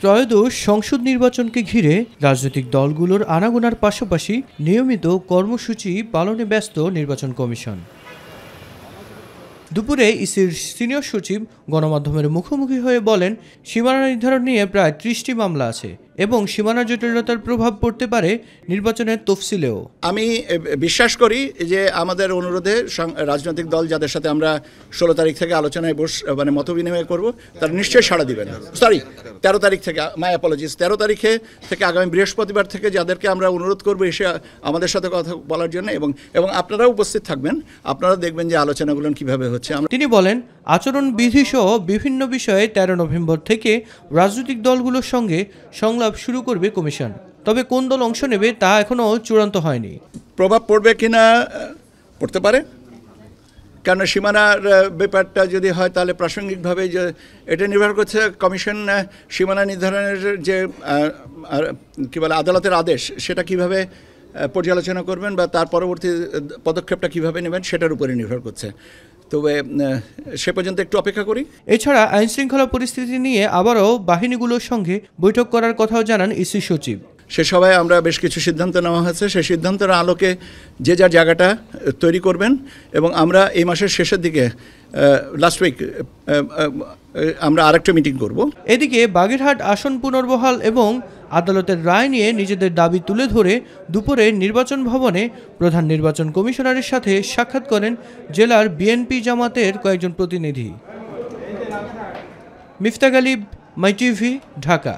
ত্রয়োদশ সংসদ নির্বাচনকে ঘিরে রাজনৈতিক দলগুলোর আনাগোনার পাশাপাশি নিয়মিত কর্মসূচি পালনে ব্যস্ত নির্বাচন কমিশন। দুপুরে ইসির সিনিয়র সচিব গণমাধ্যমের মুখোমুখি হয়ে বলেন, সীমানা নির্ধারণ নিয়ে প্রায় ৩০টি মামলা আছে এবং সীমানা জটিলতার প্রভাব পড়তে পারে নির্বাচনের তফসিলেও। আমি বিশ্বাস করি যে আমাদের অনুরোধে রাজনৈতিক দল যাদের সাথে আমরা ১৬ তারিখ থেকে আলোচনায় মত বিনিময় করব তারা নিশ্চয়ই সাড়া দিবেন। ১৩ তারিখ থেকে, মাই অ্যাপোলজিস, ১৩ তারিখে থেকে আগামী বৃহস্পতিবার থেকে যাদেরকে আমরা অনুরোধ করব এসে আমাদের সাথে কথা বলার জন্য এবং আপনারাও উপস্থিত থাকবেন, আপনারা দেখবেন যে আলোচনাগুলো কীভাবে হচ্ছে। তিনি বলেন, আচরণ বিধি সহ বিভিন্ন বিষয়ে ১৩ নভেম্বর থেকে রাজনৈতিক দলগুলোর সঙ্গে সংলাপ শুরু করবে কমিশন। তবে কোন দল অংশ নেবে তা এখনও চূড়ান্ত হয়নি। প্রভাব পড়বে কিনা পড়তে পারে, কারণ সীমানার ব্যাপারটা যদি হয় তাহলে প্রাসঙ্গিকভাবে যে এটা নির্ভর করছে কমিশন সীমানা নির্ধারণের যে কী বলে আদালতের আদেশ সেটা কিভাবে পর্যালোচনা করবেন বা তার পরবর্তী পদক্ষেপটা কিভাবে নেবেন সেটার উপরে নির্ভর করছে। তবে সে পর্যন্ত একটু অপেক্ষা করি। এছাড়া আইনশৃঙ্খলা পরিস্থিতি নিয়ে আবারও বাহিনীগুলোর সঙ্গে বৈঠক করার কথাও জানান ইসি সচিব। সে সভায় আমরা বেশ কিছু সিদ্ধান্ত নেওয়া হয়েছে, সেই সিদ্ধান্তের আলোকে যে যার জায়গাটা তৈরি করবেন এবং আমরা এই মাসের শেষের দিকে লাস্ট উইক আমরা আরেকটা মিটিং করব। এদিকে বাগেরহাট আসন পুনর্বহাল এবং আদালতের রায় নিয়ে নিজেদের দাবি তুলে ধরে দুপুরে নির্বাচন ভবনে প্রধান নির্বাচন কমিশনারের সাথে সাক্ষাৎ করেন জেলার বিএনপি জামাতের কয়েকজন প্রতিনিধি। মিফতা গালিব, মাই টিভি, ঢাকা।